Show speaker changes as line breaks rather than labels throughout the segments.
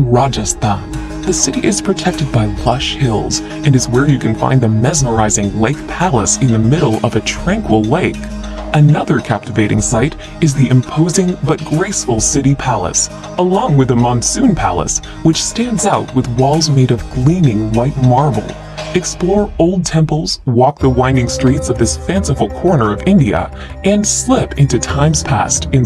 Rajasthan. The city is protected by lush hills and is where you can find the mesmerizing Lake Palace in the middle of a tranquil lake. Another captivating sight is the imposing but graceful City Palace, along with the Monsoon Palace, which stands out with walls made of gleaming white marble. Explore old temples, walk the winding streets of this fanciful corner of India, and slip into times past in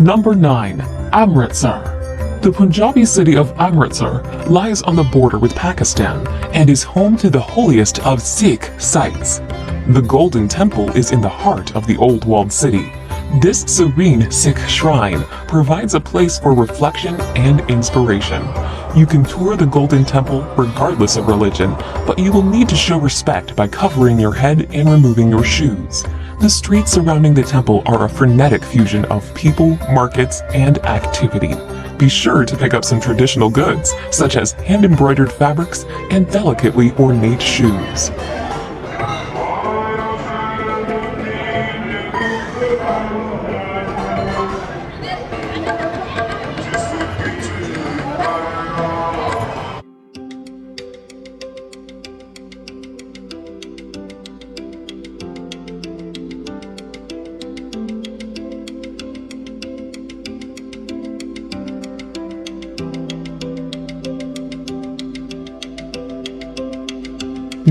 Number 9. Amritsar. The Punjabi city of Amritsar lies on the border with Pakistan and is home to the holiest of Sikh sites. The Golden Temple is in the heart of the old walled city. This serene Sikh shrine provides a place for reflection and inspiration. You can tour the Golden Temple regardless of religion, but you will need to show respect by covering your head and removing your shoes. The streets surrounding the temple are a frenetic fusion of people, markets, and activity. Be sure to pick up some traditional goods, such as hand-embroidered fabrics and delicately ornate shoes.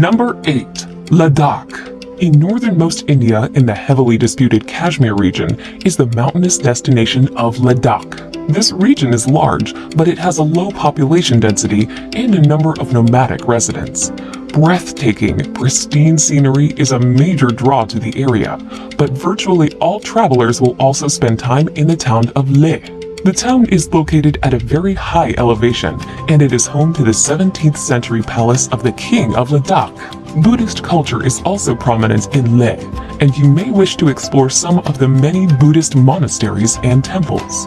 Number 8. Ladakh. In northernmost India, in the heavily disputed Kashmir region, is the mountainous destination of Ladakh. This region is large, but it has a low population density and a number of nomadic residents. Breathtaking, pristine scenery is a major draw to the area, but virtually all travelers will also spend time in the town of Leh. The town is located at a very high elevation, and it is home to the 17th century palace of the King of Ladakh. Buddhist culture is also prominent in Leh, and you may wish to explore some of the many Buddhist monasteries and temples.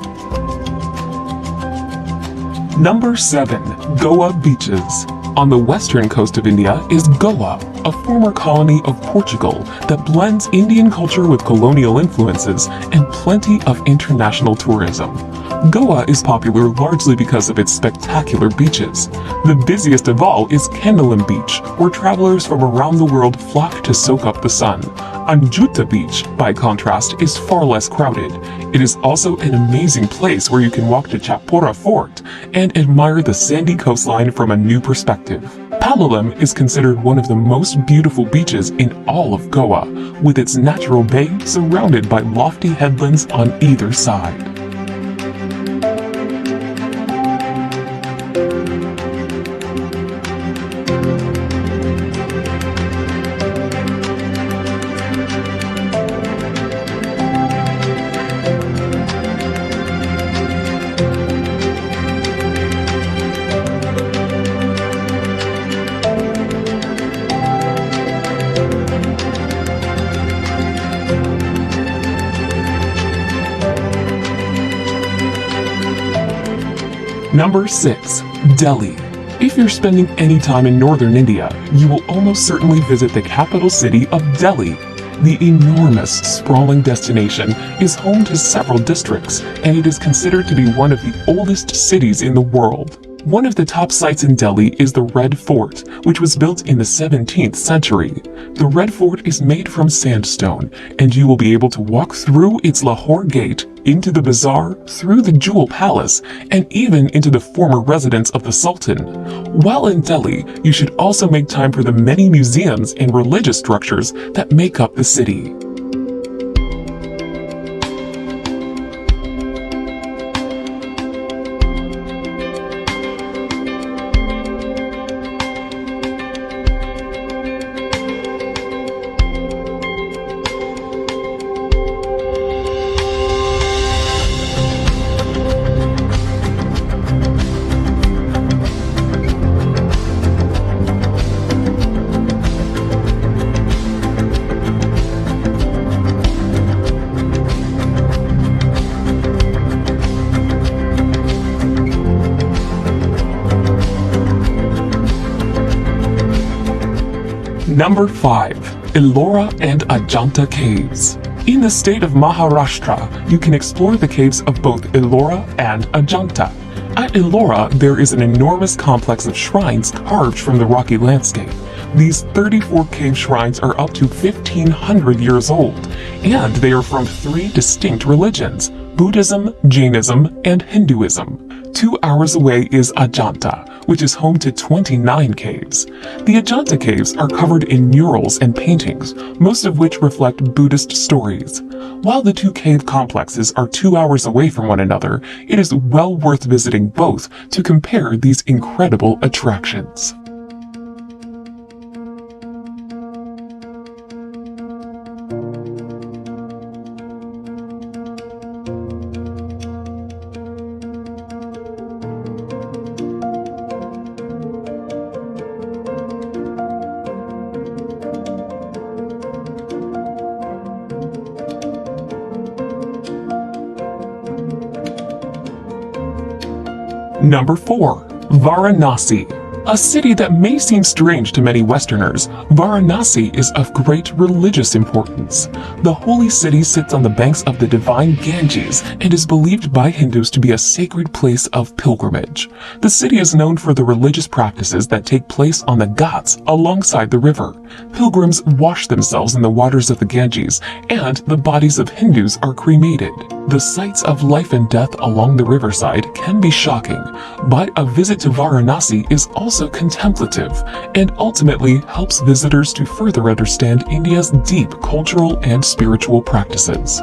Number 7. Goa Beaches. On the western coast of India is Goa, a former colony of Portugal that blends Indian culture with colonial influences and plenty of international tourism. Goa is popular largely because of its spectacular beaches. The busiest of all is Candolim Beach, where travelers from around the world flock to soak up the sun. Ajanta Beach, by contrast, is far less crowded. It is also an amazing place where you can walk to Chapora Fort and admire the sandy coastline from a new perspective. Palolem is considered one of the most beautiful beaches in all of Goa, with its natural bay surrounded by lofty headlands on either side. Number 6. Delhi. If you're spending any time in northern India, you will almost certainly visit the capital city of Delhi. The enormous, sprawling destination is home to several districts, and it is considered to be one of the oldest cities in the world. One of the top sites in Delhi is the Red Fort, which was built in the 17th century. The Red Fort is made from sandstone, and you will be able to walk through its Lahore Gate into the bazaar, through the Jewel Palace, and even into the former residence of the Sultan. While in Delhi, you should also make time for the many museums and religious structures that make up the city. Number 5. Elora and Ajanta Caves. In the state of Maharashtra, you can explore the caves of both Elora and Ajanta. At Elora, there is an enormous complex of shrines carved from the rocky landscape. These 34 cave shrines are up to 1,500 years old, and they are from 3 distinct religions: Buddhism, Jainism, and Hinduism. 2 hours away is Ajanta, which is home to 29 caves. The Ajanta caves are covered in murals and paintings, most of which reflect Buddhist stories. While the 2 cave complexes are 2 hours away from one another, it is well worth visiting both to compare these incredible attractions. Number 4. Varanasi. A city that may seem strange to many Westerners, Varanasi is of great religious importance. The holy city sits on the banks of the divine Ganges and is believed by Hindus to be a sacred place of pilgrimage. The city is known for the religious practices that take place on the Ghats alongside the river. Pilgrims wash themselves in the waters of the Ganges, and the bodies of Hindus are cremated. The sights of life and death along the riverside can be shocking, but a visit to Varanasi is also contemplative and ultimately helps visitors to further understand India's deep cultural and spiritual practices.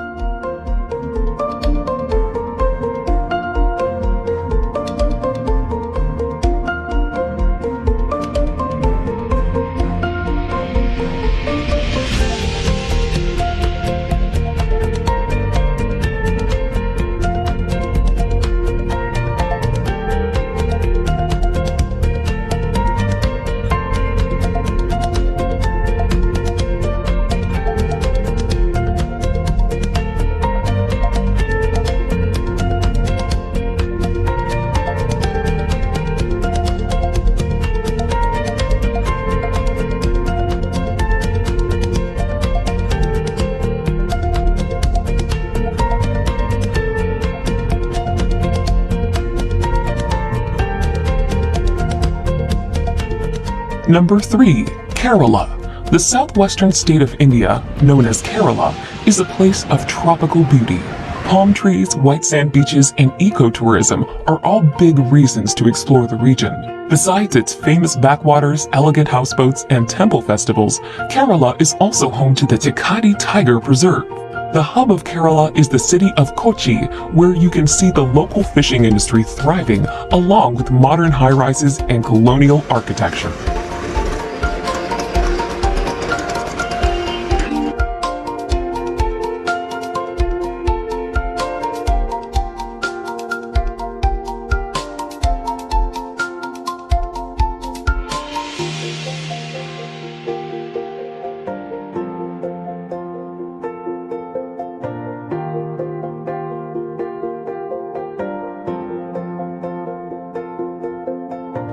Number 3. Kerala. The southwestern state of India, known as Kerala, is a place of tropical beauty. Palm trees, white sand beaches, and ecotourism are all big reasons to explore the region. Besides its famous backwaters, elegant houseboats, and temple festivals, Kerala is also home to the Thekadi Tiger Preserve. The hub of Kerala is the city of Kochi, where you can see the local fishing industry thriving along with modern high-rises and colonial architecture.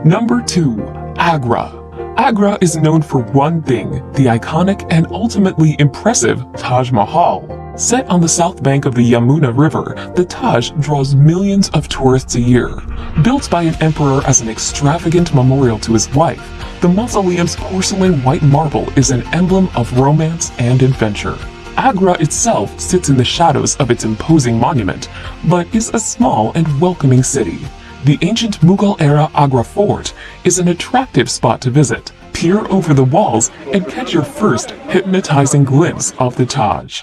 Number 2. Agra. Agra is known for one thing, the iconic and ultimately impressive Taj Mahal. Set on the south bank of the Yamuna River, the Taj draws millions of tourists a year. Built by an emperor as an extravagant memorial to his wife, the mausoleum's porcelain white marble is an emblem of romance and adventure. Agra itself sits in the shadows of its imposing monument, but is a small and welcoming city. The ancient Mughal-era Agra Fort is an attractive spot to visit. Peer over the walls and catch your first hypnotizing glimpse of the Taj.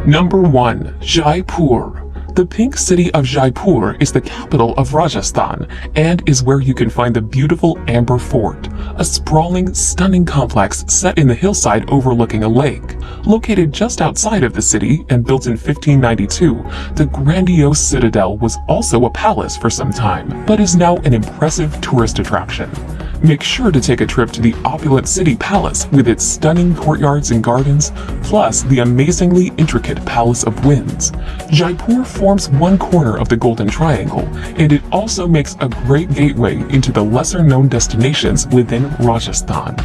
Number 1. Jaipur. The pink city of Jaipur is the capital of Rajasthan and is where you can find the beautiful Amber Fort, a sprawling, stunning complex set in the hillside overlooking a lake. Located just outside of the city and built in 1592, the grandiose citadel was also a palace for some time, but is now an impressive tourist attraction. Make sure to take a trip to the opulent city palace with its stunning courtyards and gardens, plus the amazingly intricate Palace of Winds. Jaipur forms one corner of the Golden Triangle, and it also makes a great gateway into the lesser-known destinations within Rajasthan.